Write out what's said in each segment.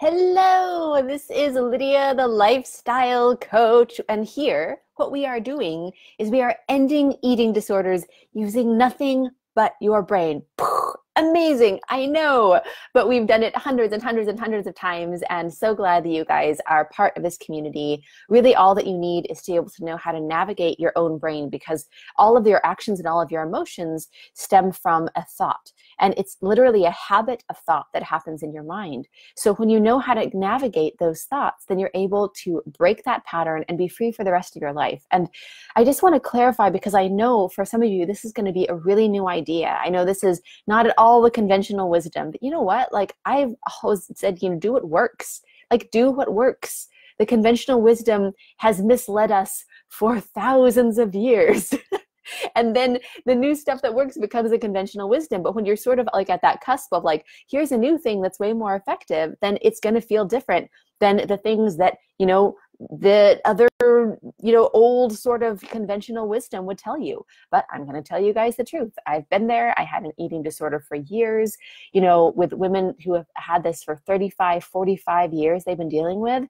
Hello, this is Lydia, the lifestyle coach. And here, what we are doing is we are ending eating disorders using nothing but your brain. Amazing, I know, but we've done it hundreds and hundreds and hundreds of times, and so glad that you guys are part of this community. Really, all that you need is to be able to know how to navigate your own brain, because all of your actions and all of your emotions stem from a thought. And it's literally a habit of thought that happens in your mind. So when you know how to navigate those thoughts, then you're able to break that pattern and be free for the rest of your life. And I just want to clarify, because I know for some of you, this is going to be a really new idea. I know this is not at all the conventional wisdom, but you know what? Like I've always said, do what works. Like do what works. The conventional wisdom has misled us for thousands of years. And then the new stuff that works becomes a conventional wisdom. But when you're sort of like at that cusp of like, here's a new thing that's way more effective, then it's going to feel different than the things that, the other, old sort of conventional wisdom would tell you. But I'm going to tell you guys the truth. I've been there. I had an eating disorder for years, with women who have had this for 35, 45 years they've been dealing with.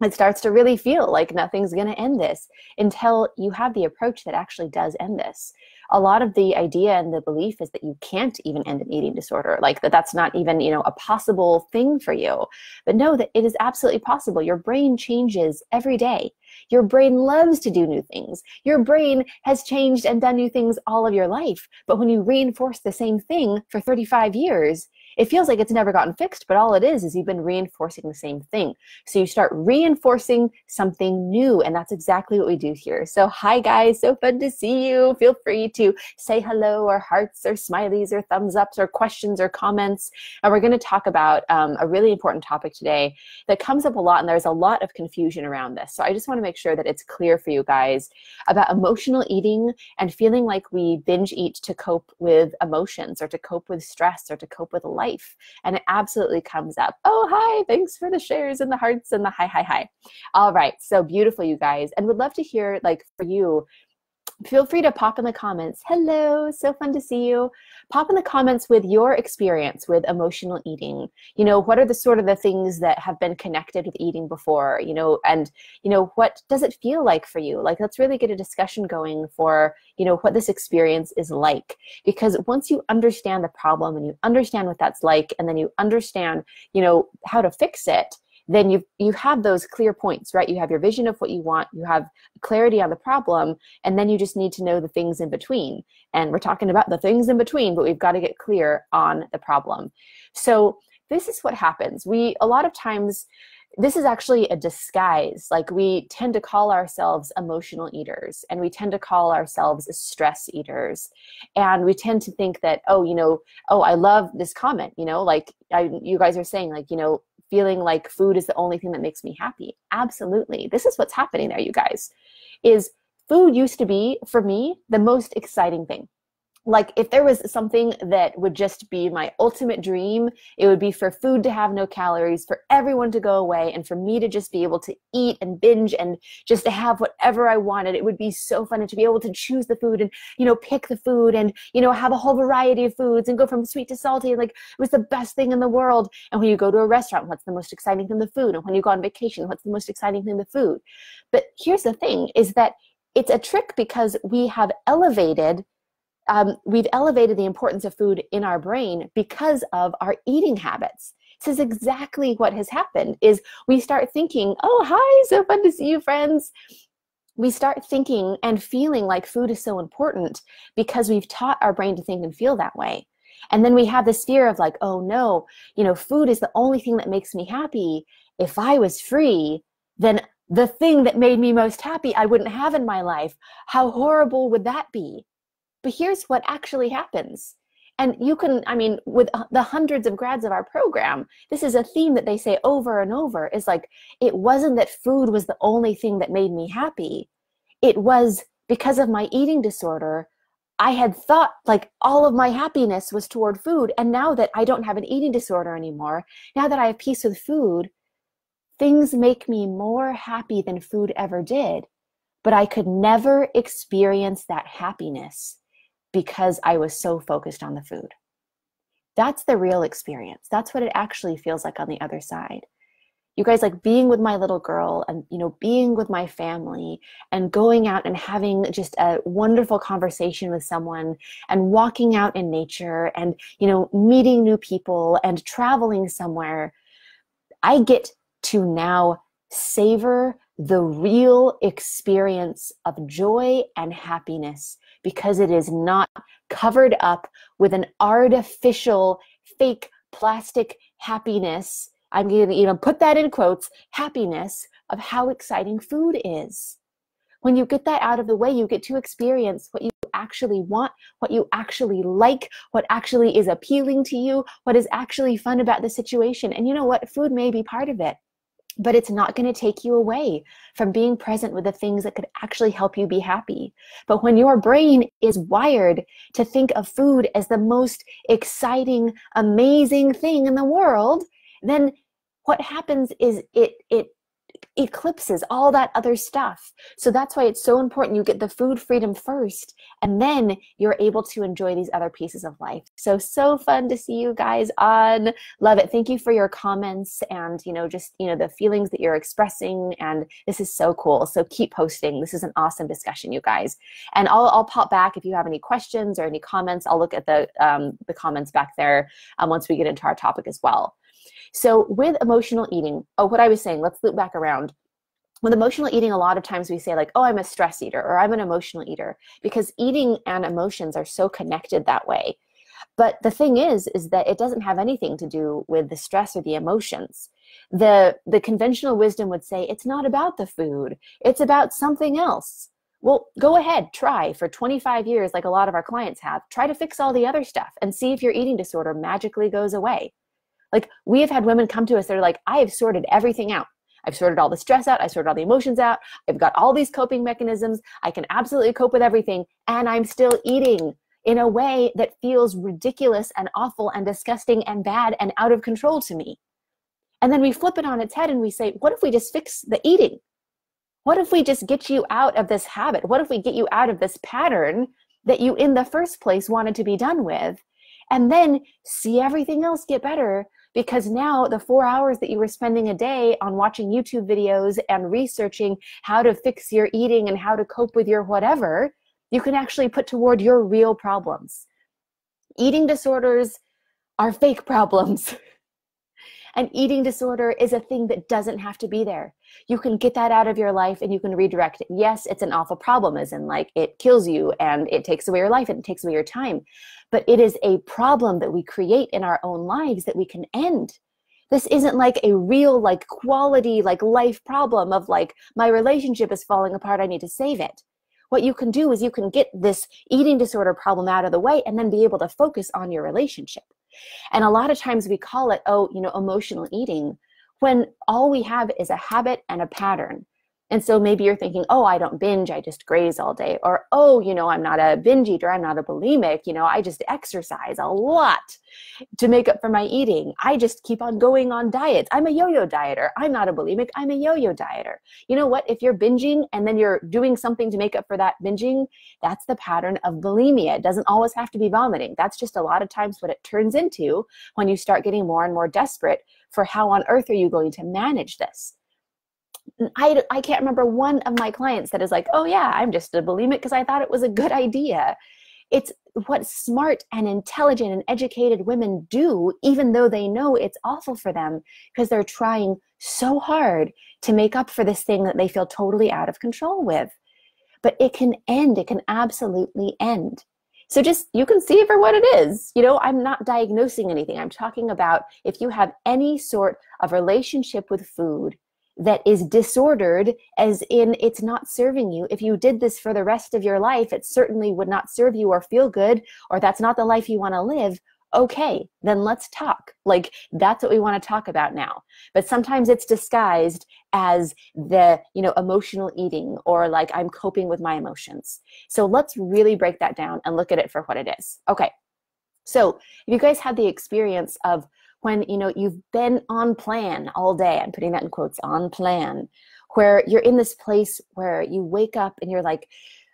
It starts to really feel like nothing's going to end this until you have the approach that actually does end this. A lot of the idea and the belief is that you can't even end an eating disorder, like that's not even, a possible thing for you. But know that it is absolutely possible. Your brain changes every day. Your brain loves to do new things. Your brain has changed and done new things all of your life. But when you reinforce the same thing for 35 years, it feels like it's never gotten fixed, but all it is you've been reinforcing the same thing. So you start reinforcing something new, and that's exactly what we do here. So hi guys, so fun to see you. Feel free to say hello or hearts or smileys or thumbs ups or questions or comments. And we're going to talk about a really important topic today that comes up a lot, and there's a lot of confusion around this. So I just want to make sure that it's clear for you guys about emotional eating and feeling like we binge eat to cope with emotions or to cope with stress or to cope with life. And it absolutely comes up. Oh, hi, thanks for the shares and the hearts and the hi. All right, so beautiful, you guys. And would love to hear, like, for you, feel free to pop in the comments. Hello, so fun to see you. Pop in the comments with your experience with emotional eating. What are the sort of the things that have been connected with eating before, and, what does it feel like for you? Like, let's really get a discussion going for, what this experience is like. Because once you understand the problem and you understand what that's like, and then you understand, how to fix it, then you have those clear points, right? You have your vision of what you want, you have clarity on the problem, and then you just need to know the things in between. And we're talking about the things in between, but we've got to get clear on the problem. So this is what happens. A lot of times, this is actually a disguise. Like, we tend to call ourselves emotional eaters, and we tend to call ourselves stress eaters. And we tend to think that, I love this comment, you guys are saying, like, feeling like food is the only thing that makes me happy. Absolutely. This is what's happening there, you guys, is food used to be, for me, the most exciting thing. Like, if there was something that would just be my ultimate dream, it would be for food to have no calories, for everyone to go away, and for me to just be able to eat and binge and just to have whatever I wanted. It would be so fun to be able to choose the food and, pick the food and, have a whole variety of foods and go from sweet to salty. And like, it was the best thing in the world. And when you go to a restaurant, what's the most exciting thing? The food. And when you go on vacation, what's the most exciting thing? The food. But here's the thing, is that it's a trick, because we have elevated the importance of food in our brain because of our eating habits. This is exactly what has happened, is we start thinking, oh, hi, so fun to see you, friends. We start thinking and feeling like food is so important because we've taught our brain to think and feel that way. And then we have this fear of like, oh no, food is the only thing that makes me happy. If I was free, then the thing that made me most happy I wouldn't have in my life. How horrible would that be? But here's what actually happens. And you can, with the hundreds of grads of our program, this is a theme that they say over and over, is like, it wasn't that food was the only thing that made me happy. It was because of my eating disorder, I had thought like all of my happiness was toward food. And now that I don't have an eating disorder anymore, now that I have peace with food, things make me more happy than food ever did. But I could never experience that happiness because I was so focused on the food. That's the real experience. That's what it actually feels like on the other side. You guys, like being with my little girl and, being with my family and going out and having just a wonderful conversation with someone and walking out in nature and, meeting new people and traveling somewhere. I get to now savor the real experience of joy and happiness because it is not covered up with an artificial, fake, plastic happiness. I'm going to put that in quotes, happiness of how exciting food is. When you get that out of the way, you get to experience what you actually want, what you actually like, what actually is appealing to you, what is actually fun about the situation. And you know what? Food may be part of it, but it's not going to take you away from being present with the things that could actually help you be happy. But when your brain is wired to think of food as the most exciting, amazing thing in the world, then what happens is it eclipses all that other stuff. So that's why it's so important you get the food freedom first, and then you're able to enjoy these other pieces of life. So fun to see you guys on. Love it. Thank you for your comments and, just, the feelings that you're expressing. And this is so cool. So keep posting. This is an awesome discussion, you guys. And I'll pop back if you have any questions or any comments. I'll look at the comments back there once we get into our topic as well. So with emotional eating, what I was saying, let's loop back around. With emotional eating, a lot of times we say like, oh, I'm a stress eater or I'm an emotional eater, because eating and emotions are so connected that way. But the thing is that it doesn't have anything to do with the stress or the emotions. The conventional wisdom would say it's not about the food, it's about something else. Well, go ahead, try for 25 years, like a lot of our clients have, try to fix all the other stuff and see if your eating disorder magically goes away. Like, we have had women come to us, they're like, I have sorted everything out. I've sorted all the stress out. I've sorted all the emotions out. I've got all these coping mechanisms. I can absolutely cope with everything. And I'm still eating in a way that feels ridiculous and awful and disgusting and bad and out of control to me. And then we flip it on its head and we say, what if we just fix the eating? What if we just get you out of this habit? What if we get you out of this pattern that you in the first place wanted to be done with? And then see everything else get better. Because now the 4 hours that you were spending a day on watching YouTube videos and researching how to fix your eating and how to cope with your whatever, you can actually put toward your real problems. Eating disorders are fake problems. An eating disorder is a thing that doesn't have to be there. You can get that out of your life and you can redirect it. Yes, it's an awful problem, as in like it kills you and it takes away your life and it takes away your time. But it is a problem that we create in our own lives that we can end. This isn't like a real like quality like life problem of like my relationship is falling apart, I need to save it. What you can do is you can get this eating disorder problem out of the way and then be able to focus on your relationship. And a lot of times we call it, emotional eating, when all we have is a habit and a pattern. And so maybe you're thinking, oh, I don't binge, I just graze all day. Or, oh, I'm not a binge eater, I'm not a bulimic, I just exercise a lot to make up for my eating. I just keep on going on diets. I'm a yo-yo dieter. I'm not a bulimic, I'm a yo-yo dieter. You know what? If you're binging and then you're doing something to make up for that binging, that's the pattern of bulimia. It doesn't always have to be vomiting. That's just a lot of times what it turns into when you start getting more and more desperate for how on earth are you going to manage this. I can't remember one of my clients that is like, oh yeah, I'm just a bulimic because I thought it was a good idea. It's what smart and intelligent and educated women do, even though they know it's awful for them, because they're trying so hard to make up for this thing that they feel totally out of control with. But it can end. It can absolutely end. So just, you can see it for what it is. I'm not diagnosing anything. I'm talking about if you have any sort of relationship with food that is disordered, as in it's not serving you. If you did this for the rest of your life, it certainly would not serve you or feel good, or that's not the life you want to live. Okay, then let's talk. Like, that's what we want to talk about now. But sometimes it's disguised as the, emotional eating, or like I'm coping with my emotions. So let's really break that down and look at it for what it is. Okay, so if you guys had the experience of when, you've been on plan all day, I'm putting that in quotes, on plan, where you're in this place where you wake up and you're like,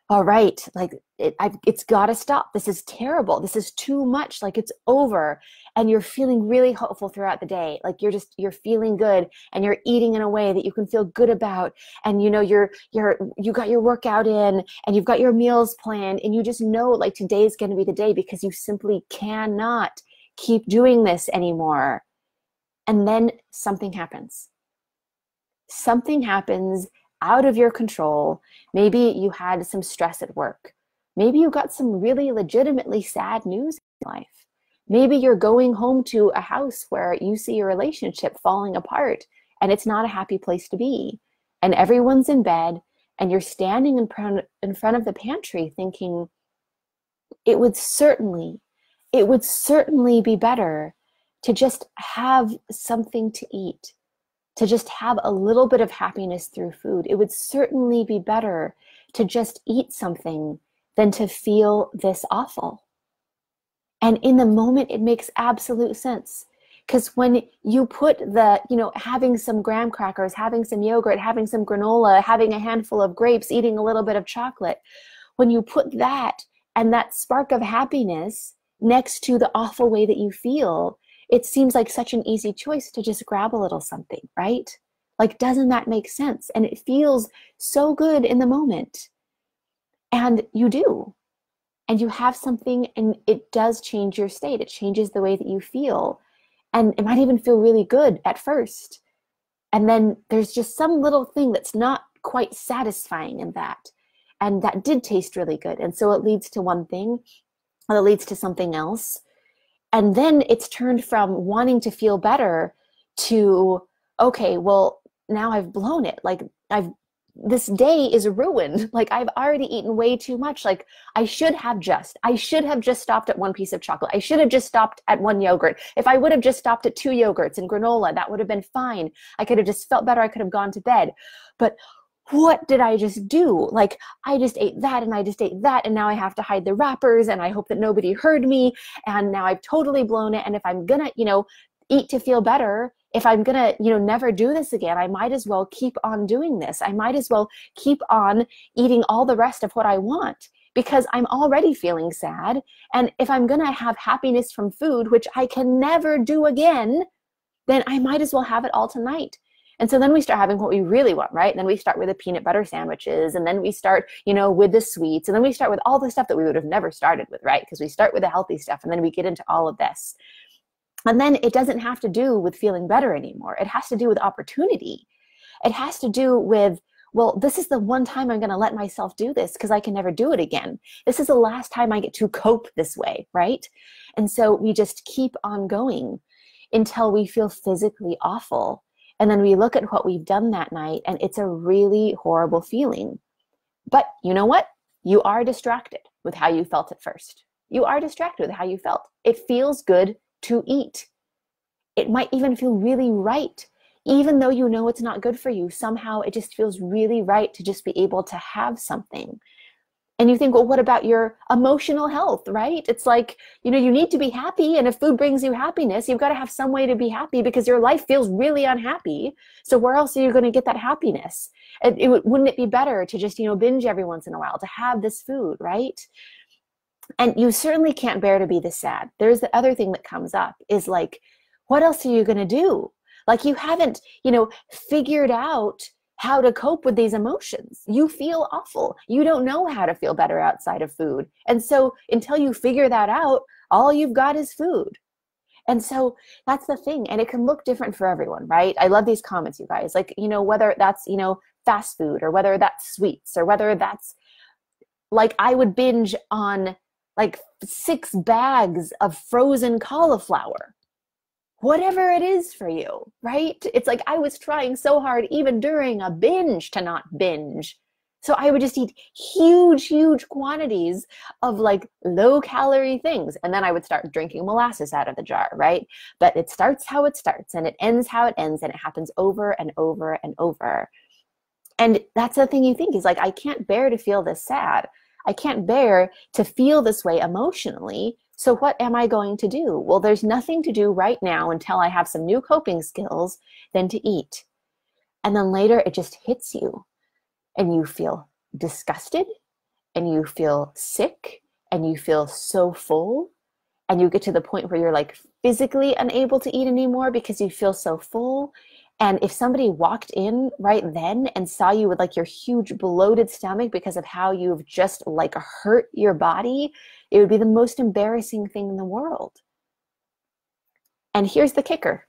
all right, like it's got to stop. This is terrible. This is too much. Like it's over. And you're feeling really hopeful throughout the day. Like you're feeling good and you're eating in a way that you can feel good about. And you know, you got your workout in and you've got your meals planned and you just know like today's going to be the day because you simply cannot keep doing this anymore. And then something happens. Something happens out of your control. Maybe you had some stress at work. Maybe you got some really legitimately sad news in life. Maybe you're going home to a house where you see your relationship falling apart and it's not a happy place to be. And everyone's in bed and you're standing in front of the pantry thinking, it would certainly be better to just have something to eat, to just have a little bit of happiness through food. It would certainly be better to just eat something than to feel this awful. And in the moment, it makes absolute sense. Because when you put having some graham crackers, having some yogurt, having some granola, having a handful of grapes, eating a little bit of chocolate, when you put that and that spark of happiness next to the awful way that you feel, it seems like such an easy choice to just grab a little something, right? Like, doesn't that make sense? And it feels so good in the moment. And you do. And you have something and it does change your state. It changes the way that you feel. And it might even feel really good at first. And then there's just some little thing that's not quite satisfying in that. And that did taste really good. And so it leads to one thing, or it leads to something else. And then it's turned from wanting to feel better to, okay, well, now I've blown it. Like this day is ruined. Like I've already eaten way too much. Like I should have just stopped at one piece of chocolate. I should have just stopped at one yogurt. If I would have just stopped at 2 yogurts and granola, that would have been fine. I could have just felt better. I could have gone to bed. But what did I just do? Like I just ate that and I just ate that and now I have to hide the wrappers and I hope that nobody heard me and now I've totally blown it. And if I'm gonna, eat to feel better, if I'm gonna, never do this again, I might as well keep on doing this. I might as well keep on eating all the rest of what I want because I'm already feeling sad. And if I'm gonna have happiness from food, which I can never do again, then I might as well have it all tonight. And so then we start having what we really want, right? And then we start with the peanut butter sandwiches, and then we start, with the sweets, and then we start with all the stuff that we would have never started with, right? Because we start with the healthy stuff, and then we get into all of this. And then it doesn't have to do with feeling better anymore. It has to do with opportunity. It has to do with, well, this is the one time I'm going to let myself do this because I can never do it again. This is the last time I get to cope this way, right? And so we just keep on going until we feel physically awful. And then we look at what we've done that night and it's a really horrible feeling. But you know what? You are distracted with how you felt at first. You are distracted with how you felt. It feels good to eat. It might even feel really right. Even though you know it's not good for you, somehow it just feels really right to just be able to have something. And you think, well, what about your emotional health, right? It's like, you need to be happy. And if food brings you happiness, you've got to have some way to be happy because your life feels really unhappy. So where else are you going to get that happiness? Wouldn't it be better to just, binge every once in a while to have this food, right? And you certainly can't bear to be this sad. There's the other thing that comes up is like, what else are you going to do? Like you haven't, figured out how to cope with these emotions. You feel awful. You don't know how to feel better outside of food. And so until you figure that out, all you've got is food. And so that's the thing. And it can look different for everyone, right? I love these comments, you guys. Like, whether that's, fast food or whether that's sweets or whether that's like I would binge on like 6 bags of frozen cauliflower. Whatever it is for you, right? It's like I was trying so hard even during a binge to not binge. So I would just eat huge, huge quantities of like low calorie things. And then I would start drinking molasses out of the jar, right? But it starts how it starts and it ends how it ends. And it happens over and over and over. And that's the thing you think is like, I can't bear to feel this sad. I can't bear to feel this way emotionally. So what am I going to do? Well, there's nothing to do right now until I have some new coping skills than to eat. And then later it just hits you and you feel disgusted and you feel sick and you feel so full, and you get to the point where you're like physically unable to eat anymore because you feel so full. And if somebody walked in right then and saw you with like your huge bloated stomach because of how you've just like hurt your body, it would be the most embarrassing thing in the world. And here's the kicker.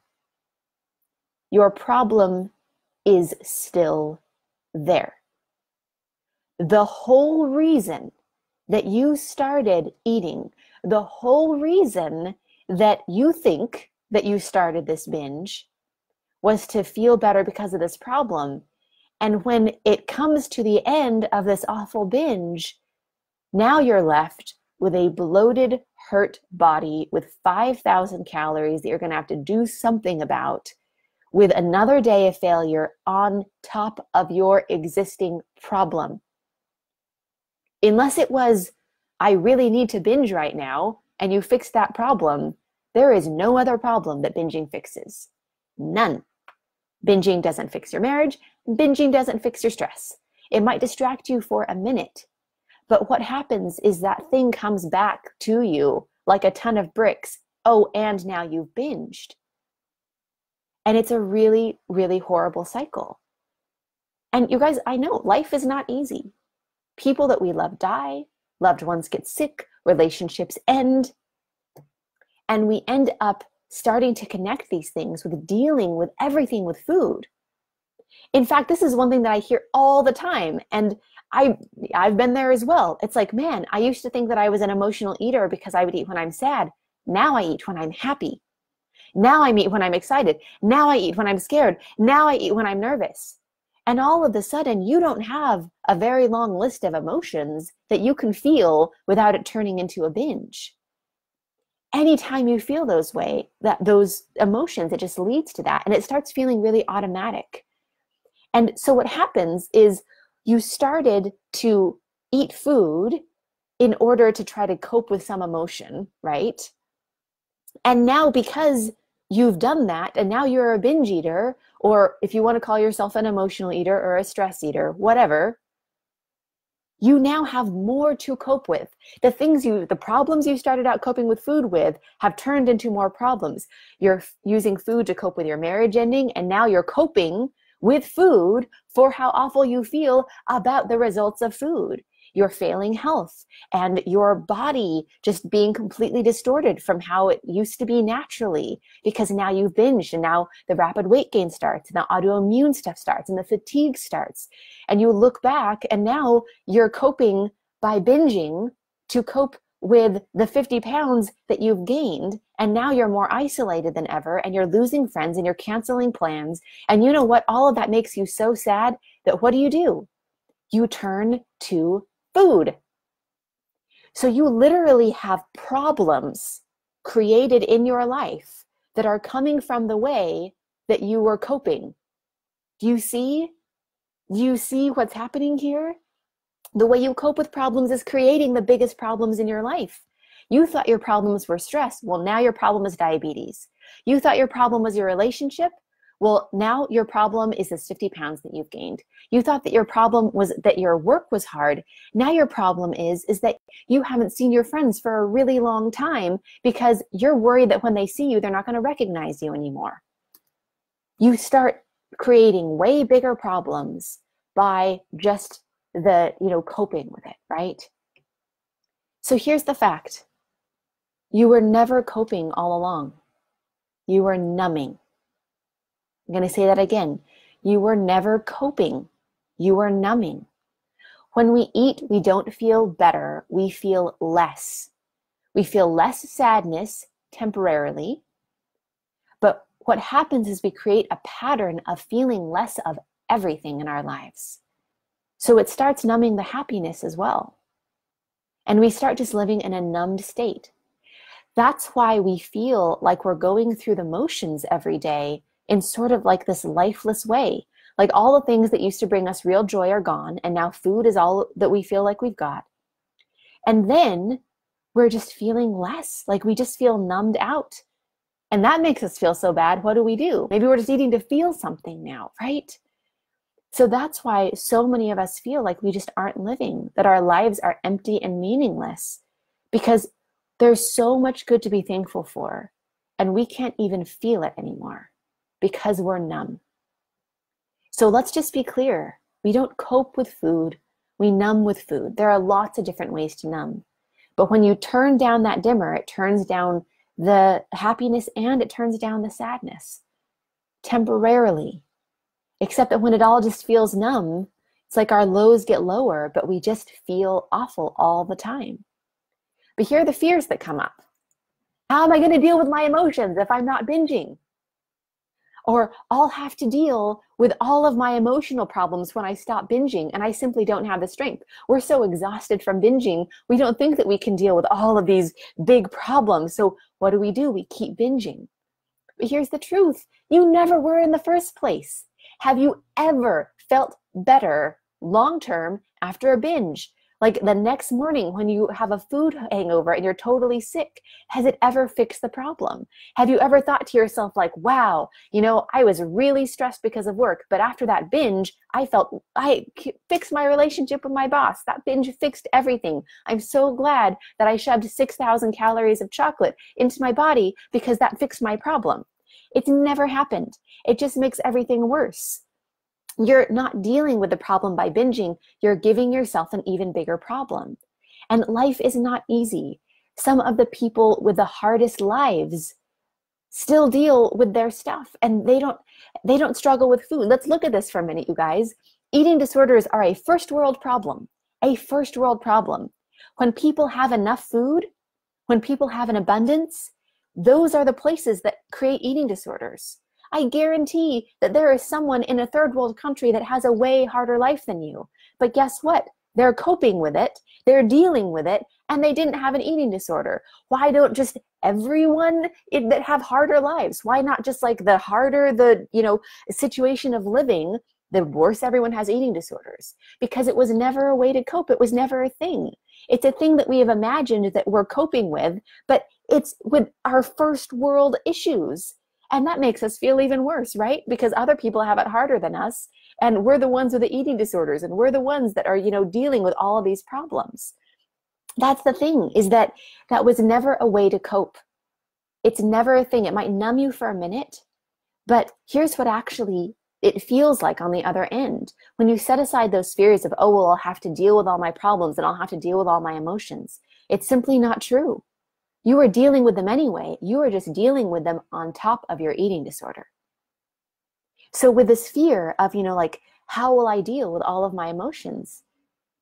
Your problem is still there. The whole reason that you started eating, the whole reason that you think that you started this binge was to feel better because of this problem. And when it comes to the end of this awful binge, now you're left with a bloated, hurt body with 5,000 calories that you're going to have to do something about, with another day of failure on top of your existing problem. Unless it was, I really need to binge right now, and you fix that problem, there is no other problem that binging fixes. None. Binging doesn't fix your marriage. Binging doesn't fix your stress. It might distract you for a minute, but what happens is that thing comes back to you like a ton of bricks. Oh, and now you've binged. And it's a really, really horrible cycle. And you guys, I know life is not easy. People that we love die, loved ones get sick, relationships end, and we end up starting to connect these things with dealing with everything with food. In fact, this is one thing that I hear all the time, and I've been there as well. It's like, man, I used to think that I was an emotional eater because I would eat when I'm sad. Now I eat when I'm happy. Now I eat when I'm excited. Now I eat when I'm scared. Now I eat when I'm nervous. And all of a sudden, you don't have a very long list of emotions that you can feel without it turning into a binge. Anytime you feel those emotions, it just leads to that. And it starts feeling really automatic. And so what happens is you started to eat food in order to try to cope with some emotion, right? And now because you've done that, and now you're a binge eater, or if you want to call yourself an emotional eater or a stress eater, whatever, you now have more to cope with. The problems you started out coping with food with have turned into more problems. You're using food to cope with your marriage ending, and now you're coping with food for how awful you feel about the results of food. Your failing health and your body just being completely distorted from how it used to be naturally, because now you've binged, and now the rapid weight gain starts, and the autoimmune stuff starts, and the fatigue starts. And you look back, and now you're coping by binging to cope with the 50 pounds that you've gained. And now you're more isolated than ever, and you're losing friends, and you're canceling plans. And you know what? All of that makes you so sad that what do? You turn to food. So you literally have problems created in your life that are coming from the way that you were coping. Do you see what's happening here? The way you cope with problems is creating the biggest problems in your life. You thought your problems were stress. Well, now your problem is diabetes. You thought your problem was your relationship. Well, now your problem is this 50 pounds that you've gained. You thought that your problem was that your work was hard. Now your problem is that you haven't seen your friends for a really long time because you're worried that when they see you, they're not going to recognize you anymore. You start creating way bigger problems by just coping with it, right? So here's the fact. You were never coping all along. You were numbing. I'm going to say that again. You were never coping. You were numbing. When we eat, we don't feel better. We feel less. We feel less sadness temporarily. But what happens is we create a pattern of feeling less of everything in our lives. So it starts numbing the happiness as well. And we start just living in a numbed state. That's why we feel like we're going through the motions every day in sort of like this lifeless way. Like all the things that used to bring us real joy are gone, and now food is all that we feel like we've got. And then we're just feeling less, like we just feel numbed out. And that makes us feel so bad. What do? Maybe we're just eating to feel something now, right? So that's why so many of us feel like we just aren't living, that our lives are empty and meaningless, because there's so much good to be thankful for, and we can't even feel it anymore because we're numb. So let's just be clear. We don't cope with food. We numb with food. There are lots of different ways to numb. But when you turn down that dimmer, it turns down the happiness and it turns down the sadness temporarily. Except that when it all just feels numb, it's like our lows get lower, but we just feel awful all the time. But here are the fears that come up. How am I going to deal with my emotions if I'm not binging? Or I'll have to deal with all of my emotional problems when I stop binging, and I simply don't have the strength. We're so exhausted from binging, we don't think that we can deal with all of these big problems. So what do? We keep binging. But here's the truth. You never were in the first place. Have you ever felt better long-term after a binge? Like the next morning when you have a food hangover and you're totally sick, has it ever fixed the problem? Have you ever thought to yourself like, wow, I was really stressed because of work, but after that binge, I fixed my relationship with my boss. That binge fixed everything. I'm so glad that I shoved 6,000 calories of chocolate into my body because that fixed my problem. It's never happened. It just makes everything worse. You're not dealing with the problem by binging. You're giving yourself an even bigger problem. And life is not easy. Some of the people with the hardest lives still deal with their stuff, and they don't struggle with food. Let's look at this for a minute, you guys. Eating disorders are a first world problem. A first world problem. When people have enough food, when people have an abundance, those are the places that create eating disorders. I guarantee that there is someone in a third world country that has a way harder life than you. But guess what? They're coping with it, they're dealing with it, and they didn't have an eating disorder. Why don't just everyone that have harder lives? Why not just like the harder the situation of living, the worse everyone has eating disorders? Because it was never a way to cope. It was never a thing. It's a thing that we have imagined that we're coping with, but it's with our first world issues. And that makes us feel even worse, right? Because other people have it harder than us, and we're the ones with the eating disorders, and we're the ones that are, dealing with all of these problems. That's the thing, is that was never a way to cope. It's never a thing. It might numb you for a minute, but here's what actually it feels like on the other end. When you set aside those fears of, oh, well, I'll have to deal with all my problems and I'll have to deal with all my emotions. It's simply not true. You are dealing with them anyway. You are just dealing with them on top of your eating disorder. So with this fear of, how will I deal with all of my emotions?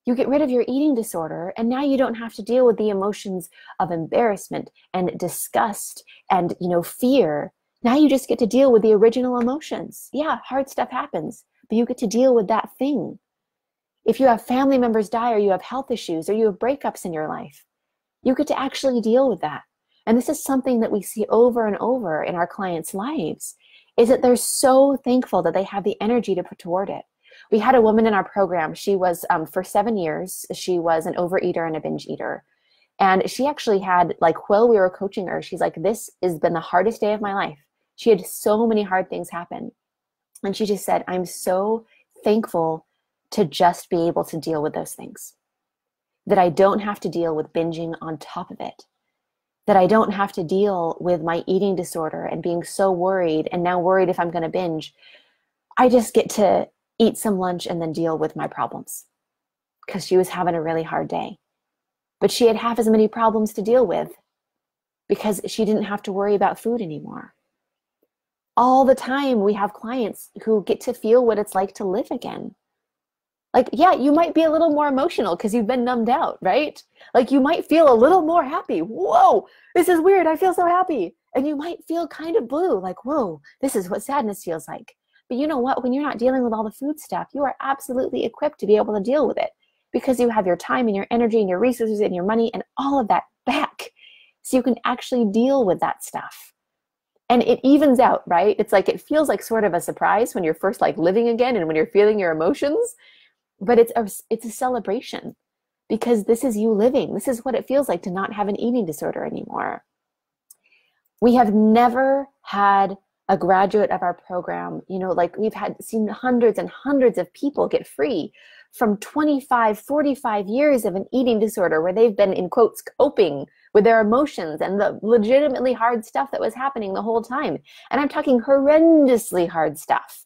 You get rid of your eating disorder, and now you don't have to deal with the emotions of embarrassment and disgust and, fear. Now you just get to deal with the original emotions. Yeah, hard stuff happens, but you get to deal with that thing. If you have family members die, or you have health issues, or you have breakups in your life, you get to actually deal with that. And this is something that we see over and over in our clients' lives, is that they're so thankful that they have the energy to put toward it. We had a woman in our program. She was, for 7 years, she was an overeater and a binge eater. And she actually had, while we were coaching her, she's like, this has been the hardest day of my life. She had so many hard things happen. And she just said, I'm so thankful to just be able to deal with those things. That I don't have to deal with binging on top of it. That I don't have to deal with my eating disorder and being so worried, and now worried if I'm going to binge. I just get to eat some lunch and then deal with my problems, because she was having a really hard day. But she had half as many problems to deal with because she didn't have to worry about food anymore. All the time we have clients who get to feel what it's like to live again. Yeah, you might be a little more emotional because you've been numbed out, right? You might feel a little more happy. Whoa, this is weird. I feel so happy. And you might feel kind of blue, whoa, this is what sadness feels like. But you know what? When you're not dealing with all the food stuff, you are absolutely equipped to be able to deal with it, because you have your time and your energy and your resources and your money and all of that back. So you can actually deal with that stuff. And it evens out, right? It's it feels like sort of a surprise when you're first living again and when you're feeling your emotions. But it's a celebration, because this is you living. This is what it feels like to not have an eating disorder anymore. We have never had a graduate of our program, you know, like we've seen hundreds and hundreds of people get free from 25, 45 years of an eating disorder where they've been, in quotes, coping with their emotions and the legitimately hard stuff that was happening the whole time. And I'm talking horrendously hard stuff.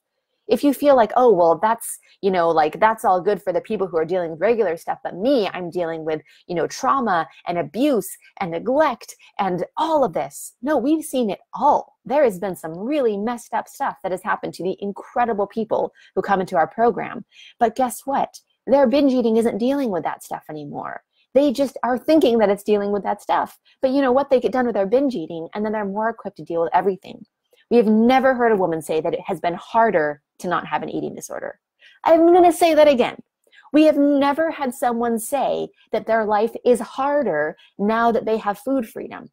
If you feel like, oh, well, that's, you know, like that's all good for the people who are dealing with regular stuff, but me, I'm dealing with, you know, trauma and abuse and neglect and all of this. No, we've seen it all. There has been some really messed up stuff that has happened to the incredible people who come into our program. But guess what? Their binge eating isn't dealing with that stuff anymore. They just are thinking that it's dealing with that stuff. But you know what? They get done with their binge eating and then they're more equipped to deal with everything. We have never heard a woman say that it has been harder to not have an eating disorder. I'm going to say that again. We have never had someone say that their life is harder now that they have food freedom.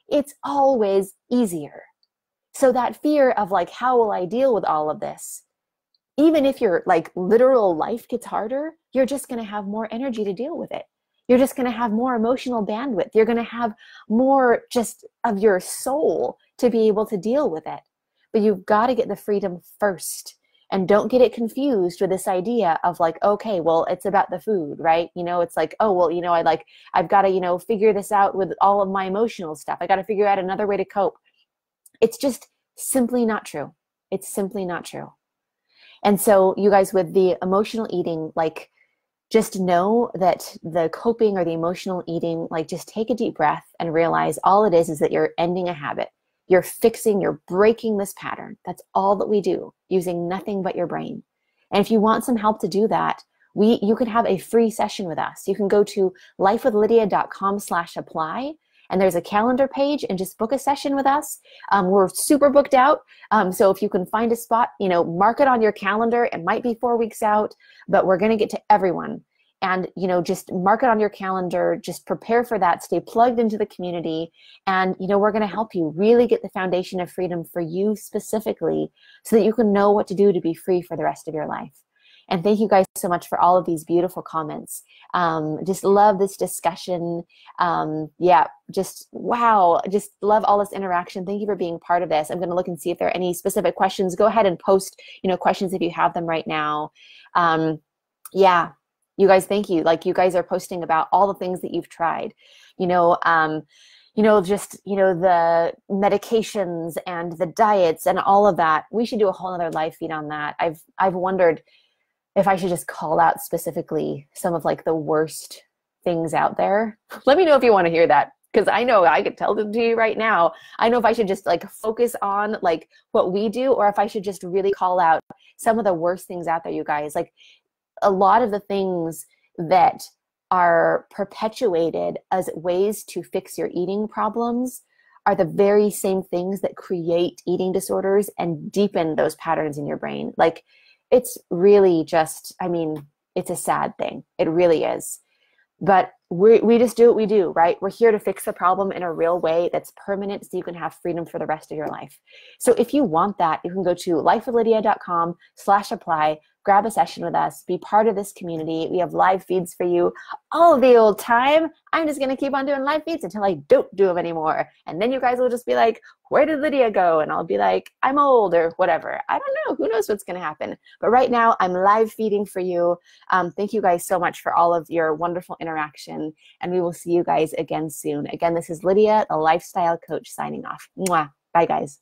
It's always easier. So that fear of like, how will I deal with all of this? Even if your like literal life gets harder, you're just going to have more energy to deal with it. You're just going to have more emotional bandwidth. You're going to have more just of your soul to be able to deal with it. But you've got to get the freedom first. And don't get it confused with this idea of like, okay, well, it's about the food, right? You know, it's like, oh, well, you know, I've got to, you know, figure this out with all of my emotional stuff. I got to figure out another way to cope. It's just simply not true. It's simply not true. And so you guys, with the emotional eating, like, just know that the coping or the emotional eating, like, just take a deep breath and realize all it is that you're ending a habit. You're breaking this pattern. That's all that we do, using nothing but your brain. And if you want some help to do that, you can have a free session with us. You can go to lifewithlydia.com/apply, and there's a calendar page, and just book a session with us. We're super booked out. So if you can find a spot, you know, mark it on your calendar. It might be 4 weeks out, but we're going to get to everyone. And, you know, just mark it on your calendar, just prepare for that, stay plugged into the community. And, you know, we're going to help you really get the foundation of freedom for you specifically so that you can know what to do to be free for the rest of your life. And thank you guys so much for all of these beautiful comments. Just love this discussion. Yeah, just wow. Just love all this interaction. Thank you for being part of this. I'm going to look and see if there are any specific questions. Go ahead and post, you know, questions if you have them right now. Yeah. You guys, thank you. Like, you guys are posting about all the things that you've tried, just, you know, the medications and the diets and all of that. We should do a whole other live feed on that. I've wondered if I should just call out specifically some of like the worst things out there. Let me know if you want to hear that, because I know I could tell them to you right now. I know if I should just like focus on like what we do, or if I should just really call out some of the worst things out there, you guys. Like, a lot of the things that are perpetuated as ways to fix your eating problems are the very same things that create eating disorders and deepen those patterns in your brain. Like, it's really just, I mean, it's a sad thing. It really is. But we just do what we do, right? We're here to fix the problem in a real way that's permanent so you can have freedom for the rest of your life. So if you want that, you can go to lifewithlydia.com/apply, grab a session with us, be part of this community. We have live feeds for you all the old time. I'm just going to keep on doing live feeds until I don't do them anymore. And then you guys will just be like, where did Lydia go? And I'll be like, I'm old or whatever. I don't know. Who knows what's going to happen? But right now, I'm live feeding for you. Thank you guys so much for all of your wonderful interaction. And we will see you guys again soon. Again, this is Lydia, the lifestyle coach, signing off. Mwah. Bye, guys.